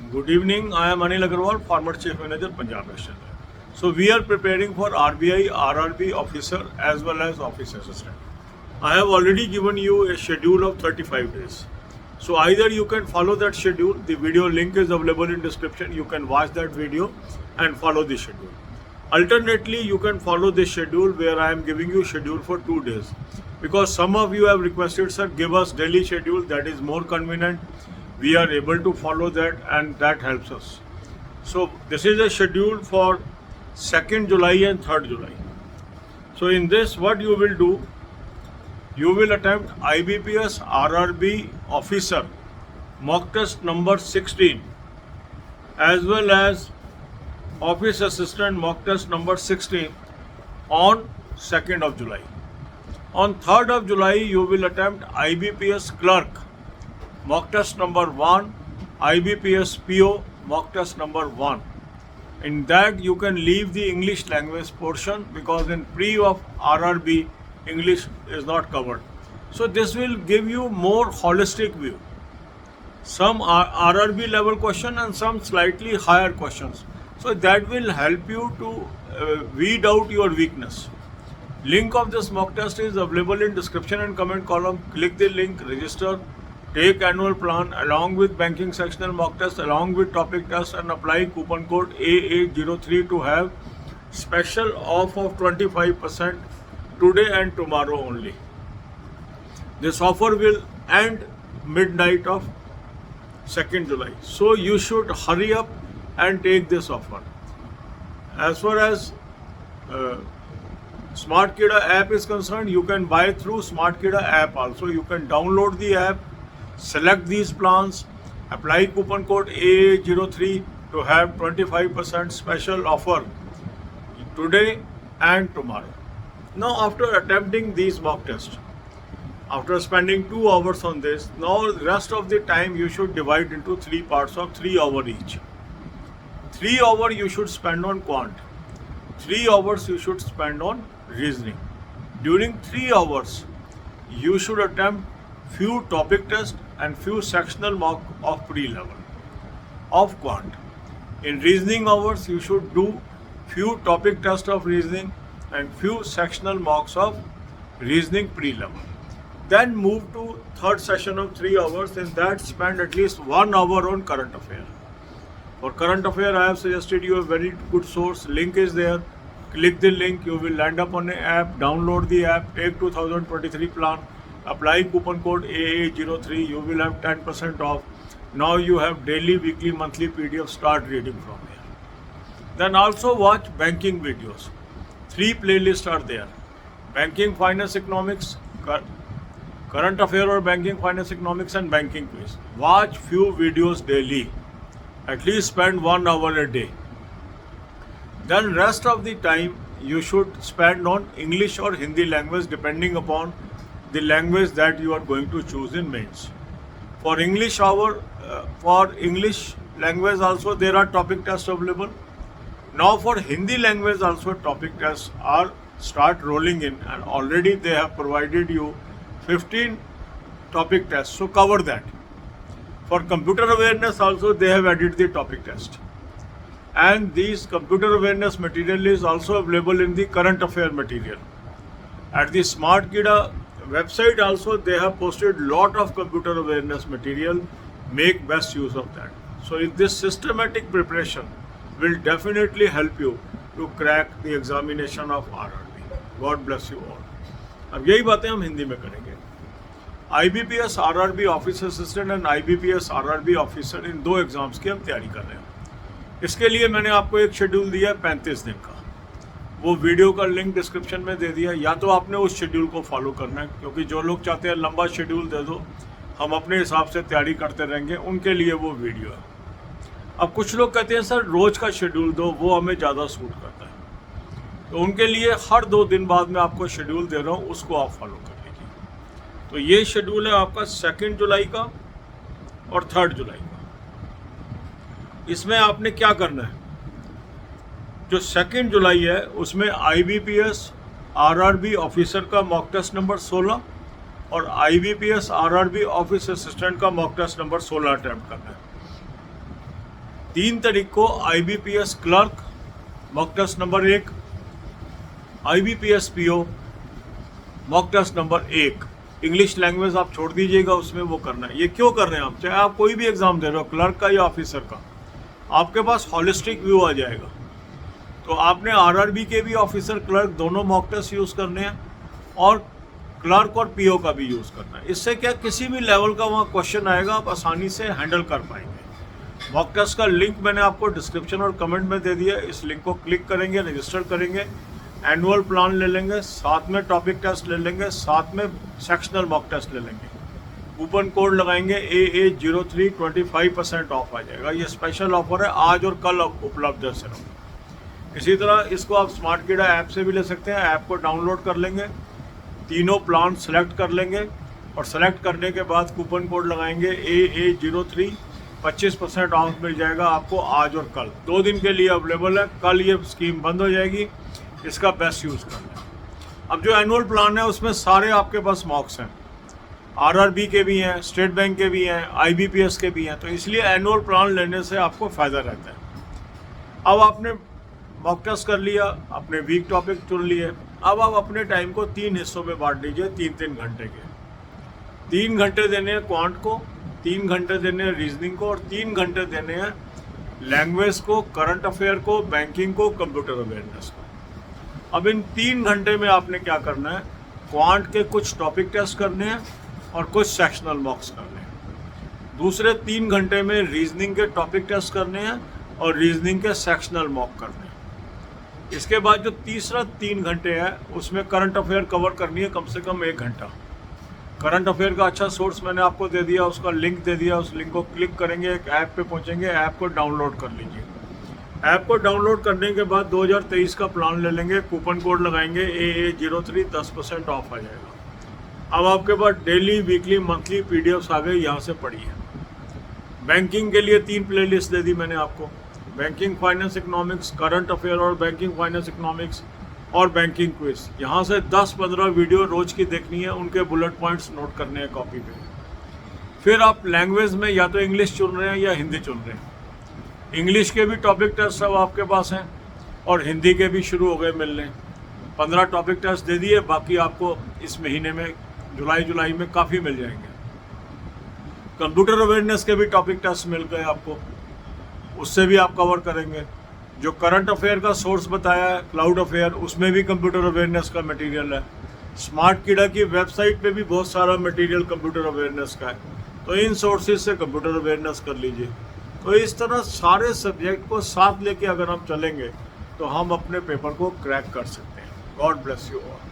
Good evening. I am Anil Agarwal, former Chief Manager, Punjab National Bank. So we are preparing for RBI, RRB officer as well as office assistant. I have already given you a schedule of 35 days. So either you can follow that schedule. The video link is available in description. You can watch that video and follow the schedule. Alternately, you can follow this schedule where I am giving you schedule for 2 days. Because some of you have requested, sir, give us daily schedule, that is more convenient. We are able to follow that and that helps us. So this is a schedule for 2nd July and 3rd July. So in this, what you will do, you will attempt IBPS RRB officer mock test number 16 as well as office assistant mock test number 16 on 2nd of July. On 3rd of July, you will attempt IBPS clerk mock test number 1, IBPS PO mock test number 1. In that you can leave the English language portion because in pre of RRB English is not covered. So this will give you more holistic view. Some RRB level question and some slightly higher questions. So that will help you to weed out your weakness. Link of this mock test is available in description and comment column. Click the link, register, take annual plan along with banking sectional mock test along with topic test and apply coupon code A803 to have special off of 25% today and tomorrow only. This offer will end midnight of 2nd July. So you should hurry up and take this offer. As far as Smart Kida app is concerned, you can buy through Smart Kida app also. You can download the app, select these plans, apply coupon code A03 to have 25% special offer today and tomorrow. Now after attempting these mock tests, after spending 2 hours on this, now the rest of the time you should divide into 3 parts of 3 hours each. 3 hours you should spend on quant. 3 hours you should spend on reasoning. During 3 hours, you should attempt few topic tests and few sectional mock of pre-level of quant. In reasoning hours, you should do few topic tests of reasoning and few sectional mocks of reasoning pre-level. Then move to third session of 3 hours. In that, spend at least 1 hour on current affair. For current affair, I have suggested you a very good source. Link is there. Click the link. You will land up on an app. Download the app. Take 2023 plan. Apply coupon code AA03. You will have 10% off. Now you have daily, weekly, monthly PDF. Start reading from here. Then also watch banking videos. 3 playlists are there. Banking, finance, economics, current affair or banking, finance, economics and banking quiz. Watch few videos daily. At least spend 1 hour a day. Then rest of the time you should spend on English or Hindi language depending upon the language that you are going to choose in mains. For English language also there are topic tests available. Now for Hindi language also topic tests are start rolling in and already they have provided you 15 topic tests. So cover that. For computer awareness also they have added the topic test. And these computer awareness material is also available in the current affair material. At the Smart Kida website also they have posted lot of computer awareness material. Make best use of that. So in this systematic preparation will definitely help you to crack the examination of RRB. God bless you all. अब यही बातें हम हिंदी में करेंगे. IBPS RRB office assistant and IBPS RRB officer in 2 exams की हम तैयारी कर रहे हैं. इसके लिए मैंने आपको एक शेड्यूल दिया है 35 दिन का. वो वीडियो का लिंक डिस्क्रिप्शन में दे दिया. या तो आपने उस शेड्यूल को फॉलो करना है क्योंकि जो लोग चाहते हैं लंबा शेड्यूल दे दो हम अपने हिसाब से तैयारी करते रहेंगे, उनके लिए वो वीडियो है. अब कुछ लोग कहते हैं सर रोज़ का शेड्यूल दो, वो हमें ज़्यादा सूट करता है. तो उनके लिए हर 2 दिन बाद मैं आपको शेड्यूल दे रहा हूँ, उसको आप फॉलो कर लीजिए. तो ये शेड्यूल है आपका 2 जुलाई का और 3 जुलाई का. इसमें आपने क्या करना है, जो 2 जुलाई है उसमें IBPS RRB ऑफिसर का मॉक टेस्ट नंबर 16 और IBPS RRB ऑफिस असिस्टेंट का मॉक टेस्ट नंबर 16 अटैम्प्ट करना है. 3 तारीख को IBPS clerk mock test number 1, IBPS PO mock test number 1। English language आप छोड़ दीजिएगा, उसमें वो करना है। ये क्यों कर रहे हैं आप? चाहे आप कोई भी एग्जाम दे रहे हो, क्लर्क का या ऑफिसर का, आपके पास हॉलिस्टिक व्यू आ जाएगा। तो आपने RRB के भी ऑफिसर क्लर्क दोनों मॉक टेस्ट यूज़ करने हैं और क्लर्क और PO का भी यूज़ करना है। इससे क्या, किसी भी लेवल का वहाँ क्वेश्चन आएगा, आप आसानी से हैंडल कर पाएंगे। मॉक टेस्ट का लिंक मैंने आपको डिस्क्रिप्शन और कमेंट में दे दिया। इस लिंक को क्लिक करेंगे, रजिस्टर करेंगे, एनुअल प्लान ले लेंगे, साथ में टॉपिक टेस्ट ले लेंगे, साथ में सेक्शनल मॉक टेस्ट ले लेंगे। कूपन कोड लगाएंगे AA03, 25% ऑफ आ जाएगा। ये स्पेशल ऑफर है, आज और कल उपलब्ध है सिर्फ। इसी तरह इसको आप स्मार्ट कीड़ा ऐप से भी ले सकते हैं। ऐप को डाउनलोड कर लेंगे, तीनों प्लान सेलेक्ट कर लेंगे और सेलेक्ट करने के बाद कूपन कोड लगाएंगे AA03, 25% ऑफ मिल जाएगा आपको आज और कल। 2 दिन के लिए अवेलेबल है, कल ये स्कीम बंद हो जाएगी। इसका बेस्ट यूज़ करना है। अब जो एनुअल प्लान है उसमें सारे आपके पास मॉक्स हैं, RRB के भी हैं, स्टेट बैंक के भी हैं, IBPS के भी हैं। तो इसलिए एनुअल प्लान लेने से आपको फ़ायदा रहता है। अब आपने मॉक टेस्ट कर लिया, अपने वीक टॉपिक चुन लिए। अब आप अपने टाइम को 3 हिस्सों में बांट लीजिए, 3-3 घंटे के। 3 घंटे देने हैं क्वांट को, 3 घंटे देने हैं रीजनिंग को और 3 घंटे देने हैं लैंग्वेज को, करंट अफेयर को, बैंकिंग को, कंप्यूटर अवेयरनेस को। अब इन 3 घंटे में आपने क्या करना है, क्वांट के कुछ टॉपिक टेस्ट करने हैं और कुछ सेक्शनल मॉक्स करने हैं। दूसरे 3 घंटे में रीजनिंग के टॉपिक टेस्ट करने हैं और रीजनिंग के सेक्शनल मॉक करने हैं। इसके बाद जो तीसरा 3 घंटे है उसमें करंट अफेयर कवर करनी है, कम से कम 1 घंटा। करंट अफेयर का अच्छा सोर्स मैंने आपको दे दिया, उसका लिंक दे दिया। उस लिंक को क्लिक करेंगे, एक ऐप पे पहुंचेंगे, ऐप को डाउनलोड कर लीजिए। ऐप को डाउनलोड करने के बाद 2023 का प्लान ले लेंगे, कूपन कोड लगाएंगे AA03, 10% ऑफ आ जाएगा। अब आपके पास डेली, वीकली, मंथली PDFs आ गए, यहाँ से पढ़िए। बैंकिंग के लिए 3 प्लेलिस्ट दे दी मैंने आपको, banking, finance, economics, current affair और बैंकिंग, फाइनेंस, इकोनॉमिक्स और बैंकिंग क्विज। यहाँ से 10-15 वीडियो रोज की देखनी है, उनके बुलेट पॉइंट्स नोट करने हैं कॉपी पे। फिर आप लैंग्वेज में या तो इंग्लिश चुन रहे हैं या हिंदी चुन रहे हैं। इंग्लिश के भी टॉपिक टेस्ट सब आपके पास हैं और हिंदी के भी शुरू हो गए मिलने। 15 टॉपिक टेस्ट दे दिए, बाकी आपको इस महीने में जुलाई में काफ़ी मिल जाएंगे। कंप्यूटर अवेयरनेस के भी टॉपिक टेस्ट मिल गए आपको, उससे भी आप कवर करेंगे। जो करंट अफेयर का सोर्स बताया है, क्लाउड अफेयर, उसमें भी कंप्यूटर अवेयरनेस का मटेरियल है। स्मार्ट कीड़ा की वेबसाइट पे भी बहुत सारा मटेरियल कंप्यूटर अवेयरनेस का है। तो इन सोर्सेज से कंप्यूटर अवेयरनेस कर लीजिए। तो इस तरह सारे सब्जेक्ट को साथ लेके अगर हम चलेंगे तो हम अपने पेपर को क्रैक कर सकते हैं। God bless you all.